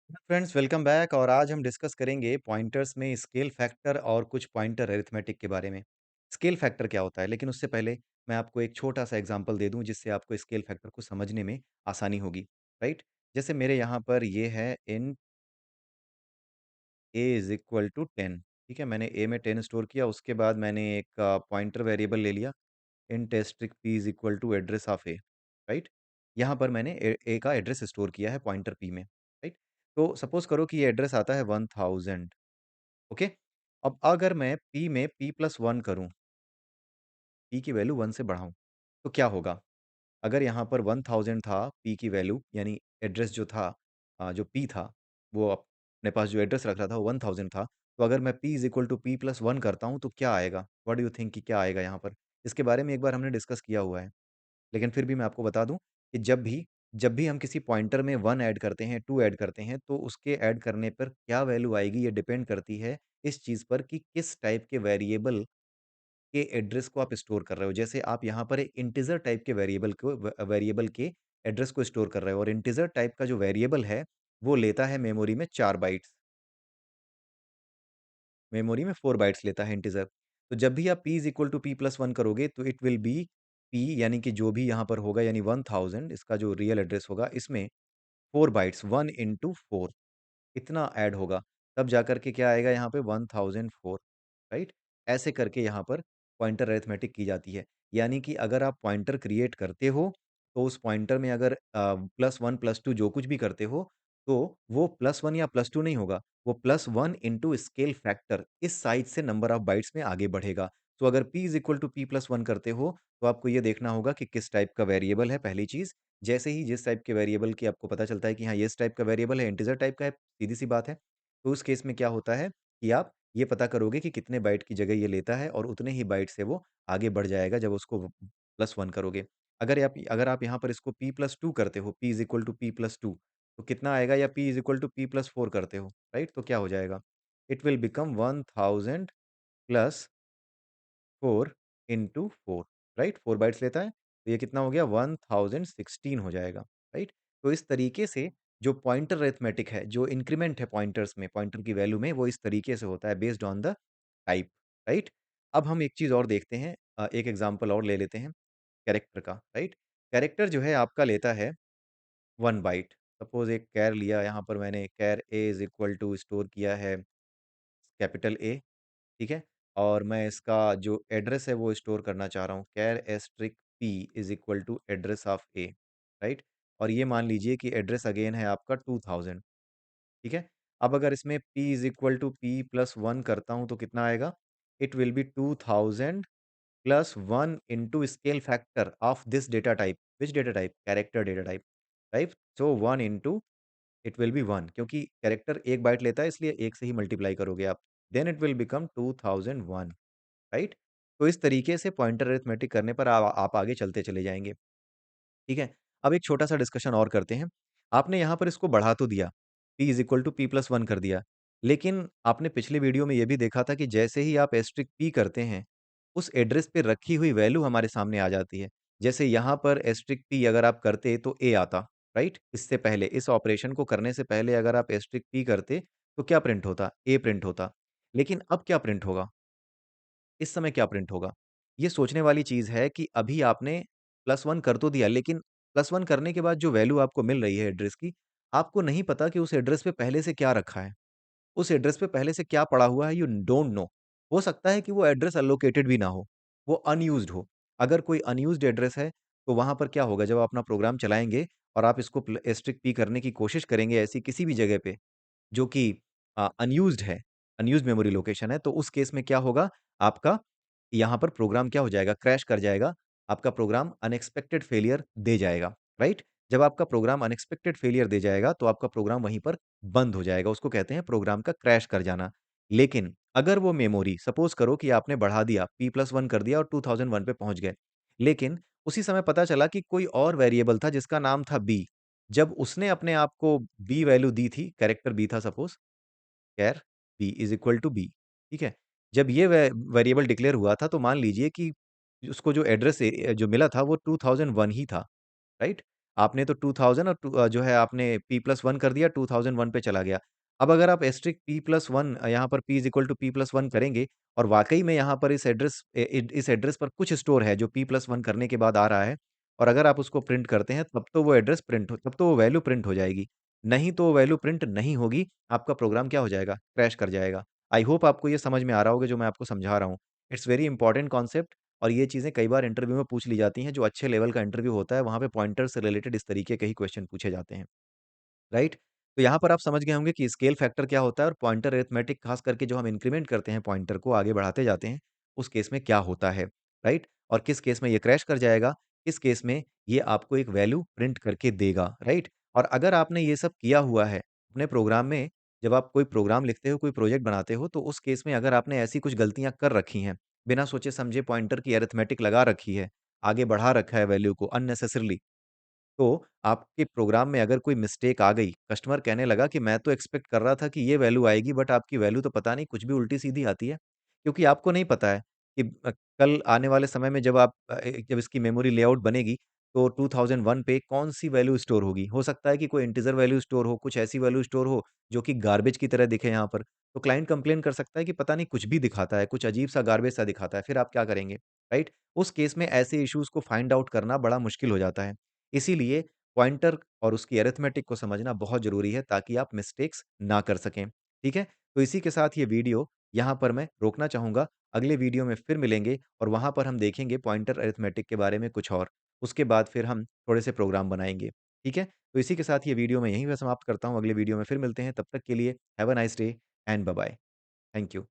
Friends welcome back और आज हम डिस्कस करेंगे पॉइंटर्स में स्केल फैक्टर और कुछ पॉइंटर अरिथमेटिक के बारे में। स्केल फैक्टर क्या होता है? लेकिन उससे पहले मैं आपको एक छोटा-सा एग्ज़ाम्पल दे दूँ जिससे आपको स्केल फैक्टर को समझने में आसानी होगी, राइट? जैसे मेरे यहाँ पर ये है int a is equal to 10, ठीक है? मैंने a में 10 स्टोर किया, उसके बाद मैंने एक पॉइंटर वेरिएबल ले लिया, int asterisk p is equal to address of a, right? यहाँ पर मैंने a का एड्रेस स्टोर किया है पॉइंटर p में, राइट? तो सपोज़ करो कि ये एड्रेस आता है 1000, ओके? अब अगर मैं p में p+1 करूँ, p की वैल्यू 1 से बढ़ाऊँ, तो क्या होगा? अगर यहाँ पर 1000 था p की वैल्यू यानी एड्रेस जो था जो p था, वो अपने पास जो एड्रेस रख रहा था वो 1000 था, तो अगर मैं p is equal to p+1 करता हूँ तो क्या आएगा? व्हाट डू यू थिंक कि क्या आएगा यहाँ पर? इसके बारे में एक बार हमने डिस्कस किया हुआ है। लेकिन फिर भी मैं आपको बता दूँ कि जब भी हम किसी पॉइंटर में 1 ऐड करते हैं, 2 ऐड करते हैं, तो उसके ऐड करने पर क्या वैल्यू आएगी ये डिपेंड करती है इस चीज़ पर कि किस टाइप के वेरिएबल के एड्रेस को आप स्टोर कर रहे हो। जैसे आप यहाँ पर एक इंटीजर टाइप के वेरिएबल के एड्रेस को स्टोर कर रहे हो और इंटीजर टाइप का जो वेरिएबल है, वो लेता है मेमोरी में 4 बाइट्स। मेमोरी में 4 बाइट्स लेता है इंटीजर। तो जब भी आप p is equal to p+1 करोगे तो इट विल बी p यानी कि जो भी यहाँ पर होगा यानी 1000 इसका जो रियल एड्रेस होगा इसमें 4 बाइट्स 1 इंटू 4 इतना ऐड होगा। तब जाकर के क्या आएगा यहाँ पे 1004, राइट? ऐसे करके यहाँ पर पॉइंटर अरिथमेटिक की जाती है। यानी कि अगर आप पॉइंटर क्रिएट करते हो, तो उस पॉइंटर में अगर +1 +2 जो कुछ भी करते हो, तो वो +1 या +2 नहीं होगा, वो +1 इंटू स्केल फैक्टर इस साइज़ से नंबर ऑफ बाइट्स में आगे बढ़ेगा। तो अगर p is equal to p+1 करते हो, तो आपको ये देखना होगा कि किस टाइप का वेरिएबल है पहली चीज़। जैसे ही जिस टाइप के वेरिएबल की आपको पता चलता है कि हाँ, ये इस टाइप का वेरिएबल है, इंटीजर टाइप का है, सीधी-सी बात है। तो उस केस में क्या होता है कि आप ये पता करोगे कि कितने बाइट की जगह ये लेता है और उतने ही बाइट से वो आगे बढ़ जाएगा जब उसको +1 करोगे। अगर आप यहाँ पर इसको p+2 करते हो, p is equal to p+2 तो कितना आएगा या p is equal to p+4 करते हो, राइट? तो क्या हो जाएगा? It will become 1000 plus 4 into 4, right? 4 bytes लेता है, तो ये कितना हो गया 1016 हो जाएगा, राइट? तो इस तरीके से जो पॉइंटर अरिथमेटिक है, जो इंक्रीमेंट है पॉइंटर्स में, पॉइंटर की वैल्यू में, वो इस तरीके से होता है based on the type, right? अब हम एक चीज़ और देखते हैं एक एग्ज़ाम्पल और ले लेते हैं कैरेक्टर का, राइट? कैरेक्टर जो है आपका लेता है 1 बाइट। सपोज़ एक कैर लिया, यहाँ पर मैंने char a is equal to store किया है कैपिटल ए, ठीक है? और मैं इसका जो एड्रेस है वो स्टोर करना चाह रहा हूँ, char asterisk p is equal to address of a, right? और ये मान लीजिए कि एड्रेस अगेन है आपका 2000, ठीक है? अब अगर इसमें p is equal to p+1 करता हूँ तो कितना आएगा? It will be 2000 plus 1 into scale factor of this data type, which data type? Character data type, right? So 1 into it will be 1 क्योंकि कैरेक्टर 1 बाइट लेता है इसलिए 1 से ही मल्टीप्लाई करोगे आप। Then it will become 2001, right? तो इस तरीके से पॉइंटर अरिथमेटिक करने पर आप आगे चलते चले जाएँगे, ठीक है? अब एक छोटा-सा डिस्कशन और करते हैं। आपने यहाँ पर इसको बढ़ा तो दिया, p is equal to p+1 कर दिया, लेकिन आपने पिछले वीडियो में ये भी देखा था कि जैसे ही आप एस्टेरिस्क p करते हैं, उस एड्रेस पे रखी हुई वैल्यू हमारे सामने आ जाती है। जैसे यहाँ पर एस्टेरिस्क p अगर आप करते तो a आता, राइट? इससे पहले इस ऑपरेशन को करने से पहले अगर आप एस्टेरिस्क p करते, तो क्या प्रिंट होता? a प्रिंट होता। लेकिन अब क्या प्रिंट होगा? इस समय क्या प्रिंट होगा? ये सोचने वाली चीज़ है कि अभी आपने +1 कर तो दिया, लेकिन +1 करने के बाद जो वैल्यू आपको मिल रही है एड्रेस की, आपको नहीं पता कि उस एड्रेस पे पहले से क्या रखा है। उस एड्रेस पे पहले से क्या पड़ा हुआ है, यू डोंट नो। हो सकता है कि वो एड्रेस अलोकेटेड भी ना हो, वो अनयूज़्ड हो। अगर कोई अनयूज़्ड एड्रेस है, तो वहाँ पर क्या होगा जब आप अपना प्रोग्राम चलाएँगे और आप इसको एस्टेरिस्क p करने की कोशिश करेंगे ऐसी किसी भी जगह पे जो कि अनयूज़्ड है, अनयूज़्ड मेमोरी लोकेशन है, तो उस केस में क्या होगा, आपका यहाँ पर प्रोग्राम क्या हो जाएगा, क्रैश कर जाएगा। आपका प्रोग्राम अनएक्सपेक्टेड फेलियर दे जाएगा, राइट? जब आपका प्रोग्राम अनएक्सपेक्टेड फेलियर दे जाएगा, तो आपका प्रोग्राम वहीं पर बंद हो जाएगा, उसको कहते हैं प्रोग्राम का क्रैश कर जाना। लेकिन अगर वो मेमोरी सपोज़ करो कि आपने बढ़ा दिया, p+1 कर दिया और 2001 पे पहुँच गए। लेकिन उसी समय पता चला कि कोई और वेरिएबल था जिसका नाम था b। जब उसने अपने आप को b वैल्यू दी थी, कैरेक्टर b था suppose, char b is equal to b, ठीक है? जब ये वेरिएबल डिक्लेयर हुआ था तो मान लीजिए कि उसको जो एड्रेस जो मिला था वो 2001 ही था, राइट? आपने तो 2000 और जो है आपने p+1 कर दिया, 2001 पे चला गया। अब अगर आप एस्टेरिस्क p+1 यहाँ पर p is equal to p+1 करेंगे और वाक़ई में यहाँ पर इस एड्रेस पर कुछ स्टोर है जो p+1 करने के बाद आ रहा है और अगर आप उसको प्रिंट करते हैं तब तो वो एड्रेस प्रिंट हो तब तो वो वैल्यू प्रिंट हो जाएगी। नहीं तो वो वैल्यू प्रिंट नहीं होगी, आपका प्रोग्राम क्या हो जाएगा? क्रैश कर जाएगा। आई होप आपको ये समझ में आ रहा होगा जो मैं आपको समझा रहा हूँ। इट्स वेरी इंपोर्टेंट कॉन्सेप्ट और ये चीज़ें कई बार इंटरव्यू में पूछ ली जाती हैं, जो अच्छे लेवल का इंटरव्यू होता है, वहाँ पे पॉइंटर से रिलेटेड इस तरीके के ही क्वेश्चन पूछे जाते हैं, राइट? तो यहाँ पर आप समझ गए होंगे कि स्केल फैक्टर क्या होता है और पॉइंटर अरिथमेटिक खास करके जो हम इंक्रीमेंट करते हैं पॉइंटर को आगे बढ़ाते जाते हैं, उस केस में क्या होता है, राइट? और किस केस में ये क्रैश कर जाएगा, किस केस में ये आपको एक वैल्यू प्रिंट करके देगा, राइट? और अगर आपने ये सब किया हुआ है अपने प्रोग्राम में, जब आप कोई प्रोग्राम लिखते हो, कोई प्रोजेक्ट बनाते हो, तो उस केस में अगर आपने ऐसी कुछ गलतियाँ कर रखी हैं, बिना सोचे-समझे पॉइंटर की अरिथमेटिक लगा रखी है, आगे बढ़ा रखा है वैल्यू को अननेसेसरीली, तो आपके प्रोग्राम में अगर कोई मिस्टेक आ गई, कस्टमर कहने लगा कि मैं तो एक्सपेक्ट कर रहा था कि ये वैल्यू आएगी बट आपकी वैल्यू तो पता नहीं कुछ भी उल्टी-सीधी आती है। क्योंकि आपको नहीं पता है कि कल आने वाले समय में जब इसकी मेमोरी लेआउट बनेगी, तो 2001 पे कौन-सी वैल्यू स्टोर होगी। हो सकता है कि कोई इंटिजर वैल्यू स्टोर हो, कुछ ऐसी वैल्यू स्टोर हो जो कि गार्बेज की तरह दिखे यहाँ पर। तो क्लाइंट कंप्लेन कर सकता है कि पता नहीं कुछ भी दिखाता है, कुछ अजीब-सा गार्बेज सा दिखाता है, फिर आप क्या करेंगे, राइट? उस केस में ऐसे इश्यूज़ को फाइंड आउट करना बड़ा मुश्किल हो जाता है। इसीलिए पॉइंटर और उसकी अरिथमेटिक को समझना बहुत ज़रूरी है ताकि आप मिस्टेक्स ना कर सकें, ठीक है? तो इसी के साथ ये वीडियो यहाँ पर मैं रोकना चाहूँगा। अगले वीडियो में फिर मिलेंगे और वहाँ पर हम देखेंगे पॉइंटर अरिथमेटिक के बारे में कुछ और। उसके बाद फिर हम थोड़े से प्रोग्राम बनाएँगे, ठीक है? तो इसी के साथ ये वीडियो मैं यहीं पे समाप्त करता हूँ। अगले वीडियो में फिर मिलते हैं। तब तक के लिए have a nice day and bye-bye. Thank you.